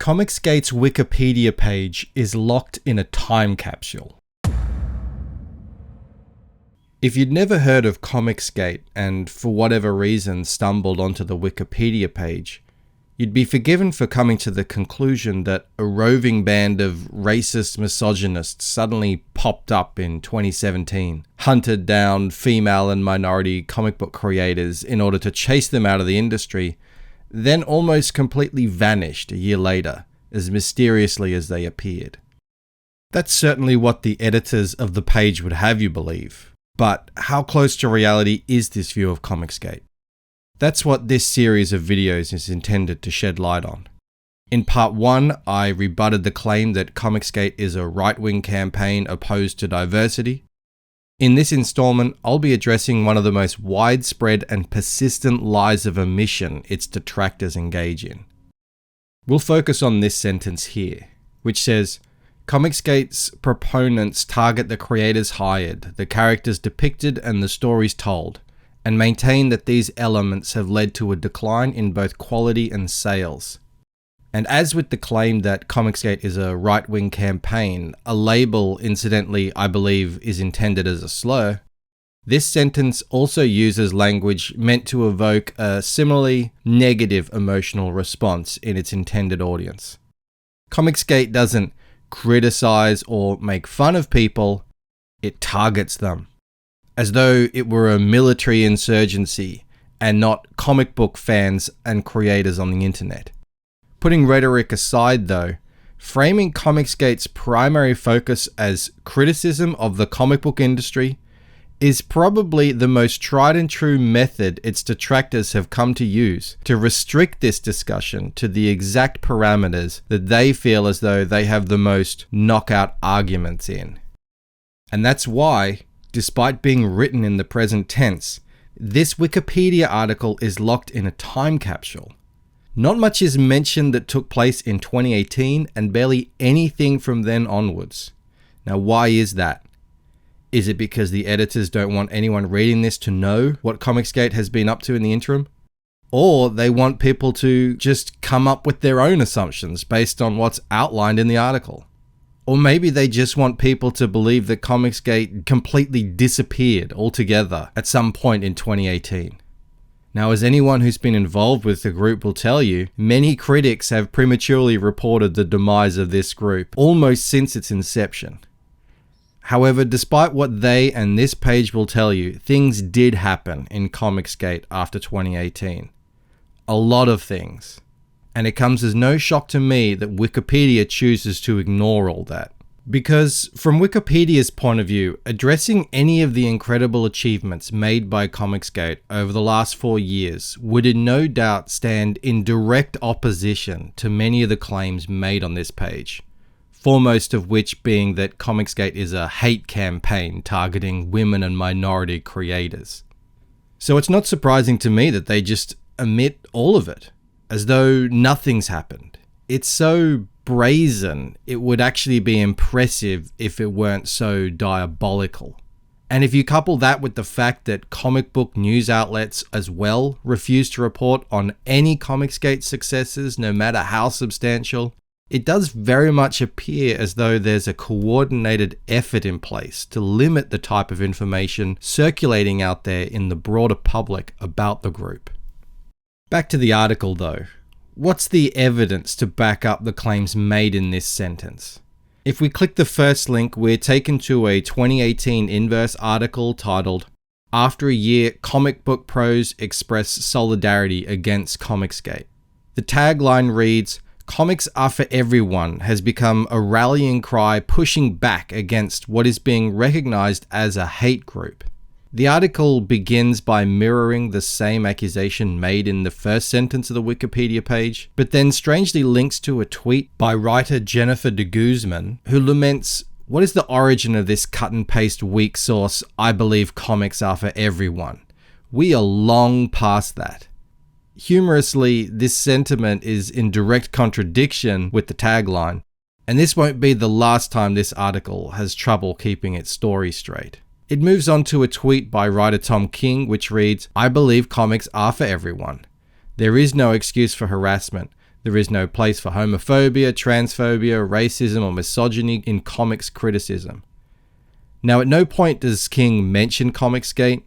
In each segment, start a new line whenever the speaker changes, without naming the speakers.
Comicsgate's Wikipedia page is locked in a time capsule. If you'd never heard of Comicsgate and for whatever reason stumbled onto the Wikipedia page, you'd be forgiven for coming to the conclusion that a roving band of racist misogynists suddenly popped up in 2017, hunted down female and minority comic book creators in order to chase them out of the industry, then almost completely vanished a year later, as mysteriously as they appeared. That's certainly what the editors of the page would have you believe, but how close to reality is this view of Comicsgate? That's what this series of videos is intended to shed light on. In part 1, I rebutted the claim that Comicsgate is a right-wing campaign opposed to diversity. In this installment, I'll be addressing one of the most widespread and persistent lies of omission its detractors engage in. We'll focus on this sentence here, which says, Comicsgate's proponents target the creators hired, the characters depicted, and the stories told, and maintain that these elements have led to a decline in both quality and sales. And as with the claim that Comicsgate is a right-wing campaign, a label, incidentally, I believe is intended as a slur, this sentence also uses language meant to evoke a similarly negative emotional response in its intended audience. Comicsgate doesn't criticize or make fun of people, it targets them, as though it were a military insurgency and not comic book fans and creators on the internet. Putting rhetoric aside though, framing Comicsgate's primary focus as criticism of the comic book industry is probably the most tried and true method its detractors have come to use to restrict this discussion to the exact parameters that they feel as though they have the most knockout arguments in. And that's why, despite being written in the present tense, this Wikipedia article is locked in a time capsule. Not much is mentioned that took place in 2018 and barely anything from then onwards. Now, why is that? Is it because the editors don't want anyone reading this to know what Comicsgate has been up to in the interim? Or they want people to just come up with their own assumptions based on what's outlined in the article? Or maybe they just want people to believe that Comicsgate completely disappeared altogether at some point in 2018. Now, as anyone who's been involved with the group will tell you, many critics have prematurely reported the demise of this group almost since its inception. However, despite what they and this page will tell you, things did happen in Comicsgate after 2018. A lot of things. And it comes as no shock to me that Wikipedia chooses to ignore all that. Because from Wikipedia's point of view, addressing any of the incredible achievements made by Comicsgate over the last 4 years would in no doubt stand in direct opposition to many of the claims made on this page. Foremost of which being that Comicsgate is a hate campaign targeting women and minority creators. So it's not surprising to me that they just omit all of it, as though nothing's happened. It's so brazen, it would actually be impressive if it weren't so diabolical. And if you couple that with the fact that comic book news outlets as well refuse to report on any Comicsgate successes, no matter how substantial, it does very much appear as though there's a coordinated effort in place to limit the type of information circulating out there in the broader public about the group. Back to the article though. What's the evidence to back up the claims made in this sentence? If we click the first link, we're taken to a 2018 Inverse article titled, After a Year, Comic Book Pros Express Solidarity Against Comicsgate. The tagline reads, Comics are for everyone has become a rallying cry pushing back against what is being recognized as a hate group. The article begins by mirroring the same accusation made in the first sentence of the Wikipedia page, but then strangely links to a tweet by writer Jennifer de Guzman, who laments, what is the origin of this cut and paste weak source, I believe comics are for everyone? We are long past that. Humorously, this sentiment is in direct contradiction with the tagline, and this won't be the last time this article has trouble keeping its story straight. It moves on to a tweet by writer Tom King, which reads, I believe comics are for everyone. There is no excuse for harassment. There is no place for homophobia, transphobia, racism, or misogyny in comics criticism. Now, at no point does King mention Comicsgate,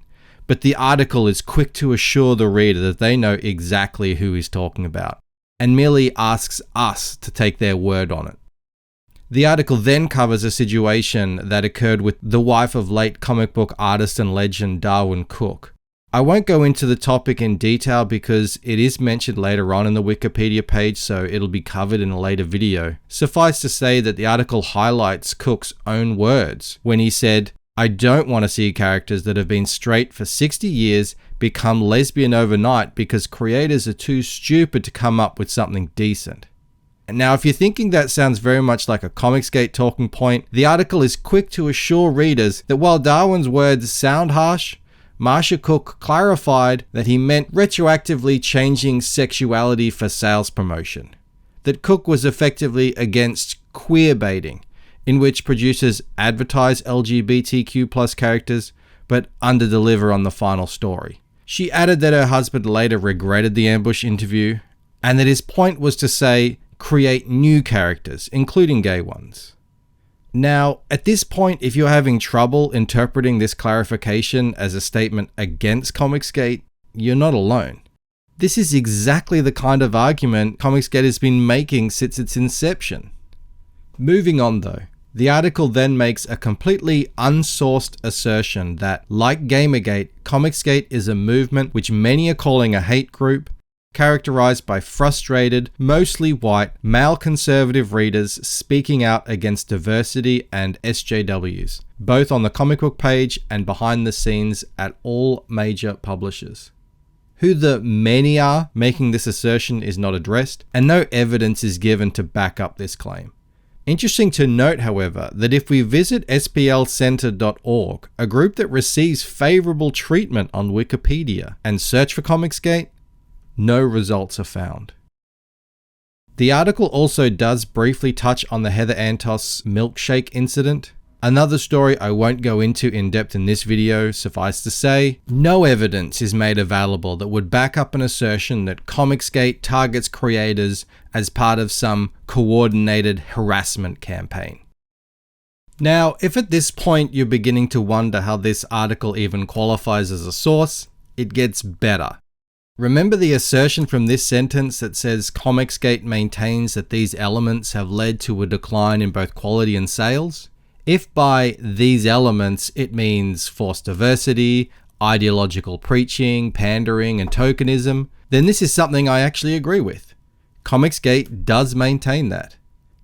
but the article is quick to assure the reader that they know exactly who he's talking about, and merely asks us to take their word on it. The article then covers a situation that occurred with the wife of late comic book artist and legend Darwyn Cooke. I won't go into the topic in detail because it is mentioned later on in the Wikipedia page, so it'll be covered in a later video. Suffice to say that the article highlights Cooke's own words when he said, "I don't want to see characters that have been straight for 60 years become lesbian overnight because creators are too stupid to come up with something decent." Now, if you're thinking that sounds very much like a Comicsgate talking point, the article is quick to assure readers that while Darwyn's words sound harsh, Marsha Cooke clarified that he meant retroactively changing sexuality for sales promotion. That Cooke was effectively against queer baiting, in which producers advertise LGBTQ+ characters, but underdeliver on the final story. She added that her husband later regretted the ambush interview, and that his point was to say, create new characters, including gay ones. Now, at this point, if you're having trouble interpreting this clarification as a statement against Comicsgate, you're not alone. This is exactly the kind of argument Comicsgate has been making since its inception. Moving on though, the article then makes a completely unsourced assertion that, like Gamergate, Comicsgate is a movement which many are calling a hate group, characterized by frustrated, mostly white, male conservative readers speaking out against diversity and SJWs, both on the comic book page and behind the scenes at all major publishers. Who the many are making this assertion is not addressed, and no evidence is given to back up this claim. Interesting to note, however, that if we visit splcenter.org, a group that receives favorable treatment on Wikipedia, and search for Comicsgate, no results are found. The article also does briefly touch on the Heather Antos milkshake incident. Another story I won't go into in depth in this video. Suffice to say, no evidence is made available that would back up an assertion that Comicsgate targets creators as part of some coordinated harassment campaign. Now, if at this point you're beginning to wonder how this article even qualifies as a source, it gets better. Remember the assertion from this sentence that says Comicsgate maintains that these elements have led to a decline in both quality and sales? If by these elements it means forced diversity, ideological preaching, pandering, and tokenism, then this is something I actually agree with. Comicsgate does maintain that.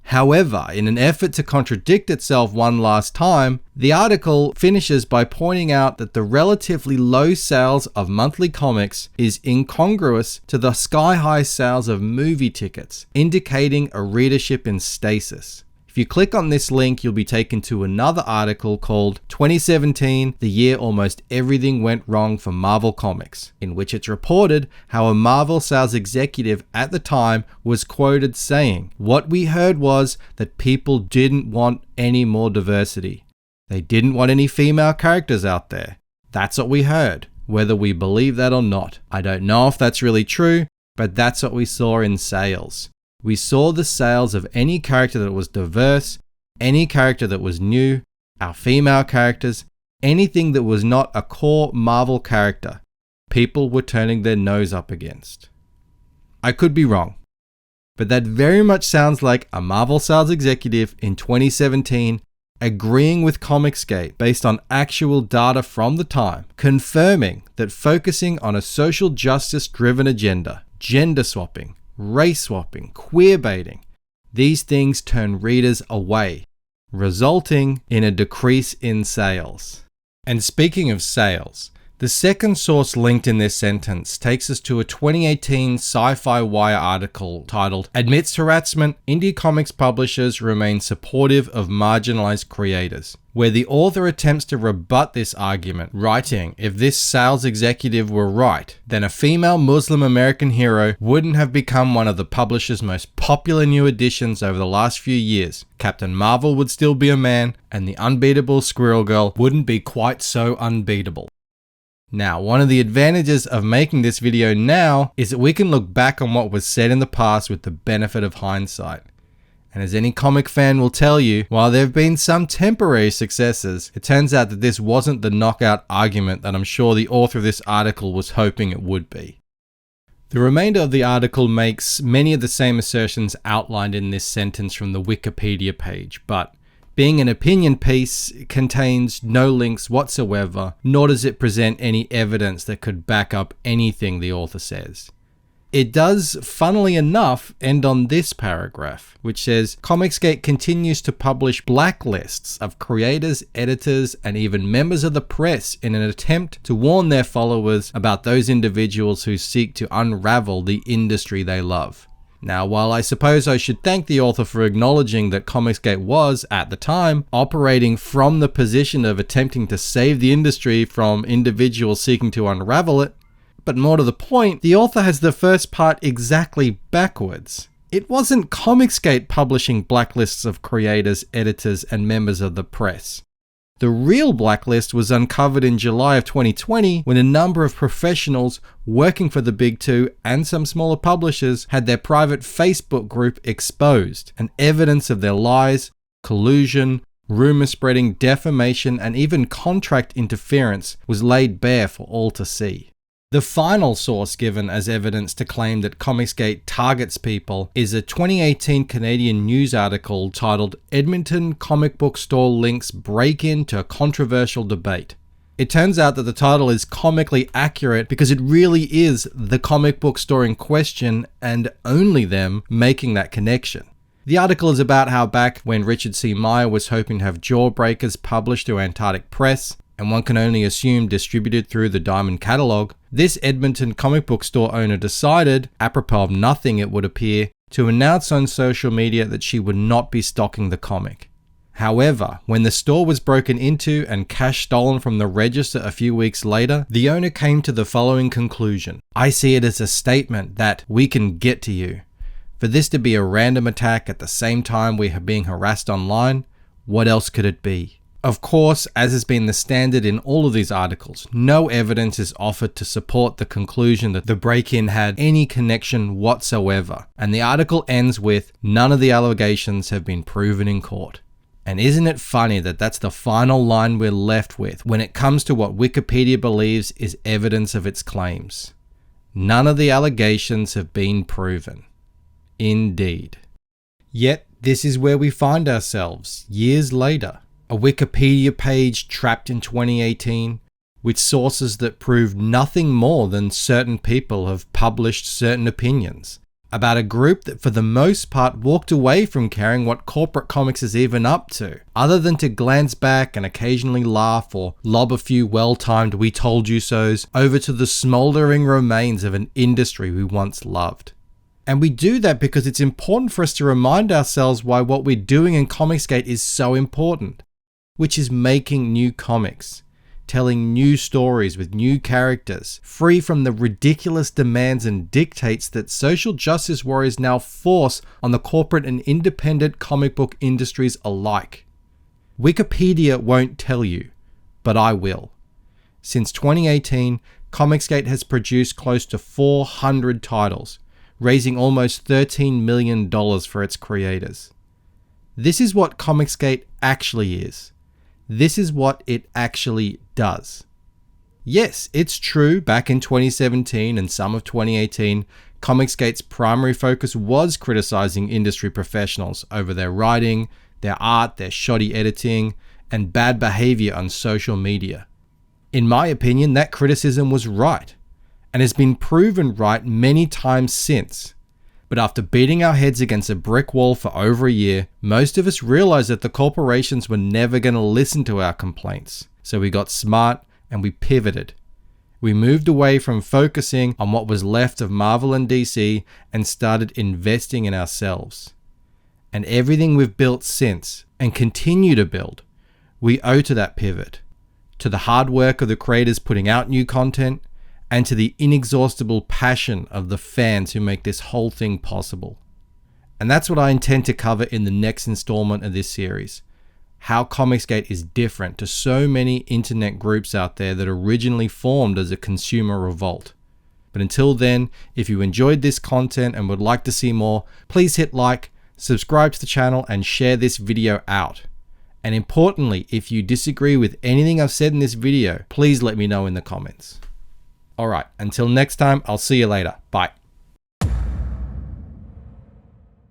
However, in an effort to contradict itself one last time, the article finishes by pointing out that the relatively low sales of monthly comics is incongruous to the sky-high sales of movie tickets, indicating a readership in stasis. If you click on this link, you'll be taken to another article called 2017, the year almost everything went wrong for Marvel Comics, in which it's reported how a Marvel sales executive at the time was quoted saying, "What we heard was that people didn't want any more diversity. They didn't want any female characters out there. That's what we heard, whether we believe that or not. I don't know if that's really true, but that's what we saw in sales. We saw the sales of any character that was diverse, any character that was new, our female characters, anything that was not a core Marvel character, people were turning their nose up against." I could be wrong, but that very much sounds like a Marvel sales executive in 2017 agreeing with Comicsgate based on actual data from the time, confirming that focusing on a social justice-driven agenda, gender swapping, race swapping, queer baiting, these things turn readers away, resulting in a decrease in sales. And speaking of sales, the second source linked in this sentence takes us to a 2018 Sci-Fi Wire article titled "Admits Harassment, Indie Comics Publishers Remain Supportive of Marginalized Creators," where the author attempts to rebut this argument, writing, if this sales executive were right, then a female Muslim American hero wouldn't have become one of the publisher's most popular new additions over the last few years. Captain Marvel would still be a man, and the unbeatable Squirrel Girl wouldn't be quite so unbeatable. Now, one of the advantages of making this video now is that we can look back on what was said in the past with the benefit of hindsight. And as any comic fan will tell you, while there have been some temporary successes, it turns out that this wasn't the knockout argument that I'm sure the author of this article was hoping it would be. The remainder of the article makes many of the same assertions outlined in this sentence from the Wikipedia page, but being an opinion piece, it contains no links whatsoever, nor does it present any evidence that could back up anything the author says. It does, funnily enough, end on this paragraph, which says, Comicsgate continues to publish blacklists of creators, editors, and even members of the press in an attempt to warn their followers about those individuals who seek to unravel the industry they love. Now, while I suppose I should thank the author for acknowledging that Comicsgate was, at the time, operating from the position of attempting to save the industry from individuals seeking to unravel it, but more to the point, the author has the first part exactly backwards. It wasn't Comicsgate publishing blacklists of creators, editors, and members of the press. The real blacklist was uncovered in July of 2020 when a number of professionals working for the Big Two and some smaller publishers had their private Facebook group exposed, and evidence of their lies, collusion, rumor spreading, defamation, and even contract interference was laid bare for all to see. The final source given as evidence to claim that Comicsgate targets people is a 2018 Canadian news article titled Edmonton Comic Book Store Links Break Into a Controversial Debate. It turns out that the title is comically accurate because it really is the comic book store in question and only them making that connection. The article is about how back when Richard C. Meyer was hoping to have Jawbreakers published through Antarctic Press, and one can only assume distributed through the Diamond Catalogue, this Edmonton comic book store owner decided, apropos of nothing it would appear, to announce on social media that she would not be stocking the comic. However, when the store was broken into and cash stolen from the register a few weeks later, the owner came to the following conclusion. I see it as a statement that we can get to you. For this to be a random attack at the same time we are being harassed online, what else could it be? Of course, as has been the standard in all of these articles, no evidence is offered to support the conclusion that the break-in had any connection whatsoever, and the article ends with, none of the allegations have been proven in court. And isn't it funny that that's the final line we're left with when it comes to what Wikipedia believes is evidence of its claims? None of the allegations have been proven. Indeed. Yet, this is where we find ourselves, years later. A Wikipedia page trapped in 2018 with sources that prove nothing more than certain people have published certain opinions about a group that for the most part walked away from caring what corporate comics is even up to, other than to glance back and occasionally laugh or lob a few well-timed we told you so's over to the smouldering remains of an industry we once loved. And we do that because it's important for us to remind ourselves why what we're doing in Comicsgate is so important, which is making new comics, telling new stories with new characters, free from the ridiculous demands and dictates that social justice warriors now force on the corporate and independent comic book industries alike. Wikipedia won't tell you, but I will. Since 2018, Comicsgate has produced close to 400 titles, raising almost $13 million for its creators. This is what Comicsgate actually is. This is what it actually does. Yes, it's true, back in 2017 and some of 2018, Comicsgate's primary focus was criticizing industry professionals over their writing, their art, their shoddy editing, and bad behavior on social media. In my opinion, that criticism was right, and has been proven right many times since. But after beating our heads against a brick wall for over a year, most of us realized that the corporations were never going to listen to our complaints. So we got smart and we pivoted. We moved away from focusing on what was left of Marvel and DC and started investing in ourselves. And everything we've built since, and continue to build, we owe to that pivot, to the hard work of the creators putting out new content, and to the inexhaustible passion of the fans who make this whole thing possible. And that's what I intend to cover in the next installment of this series. how Comicsgate is different to so many internet groups out there that originally formed as a consumer revolt. But until then, if you enjoyed this content and would like to see more, please hit like, subscribe to the channel, and share this video out. And importantly, if you disagree with anything I've said in this video, please let me know in the comments. Alright, until next time, I'll see you later. Bye.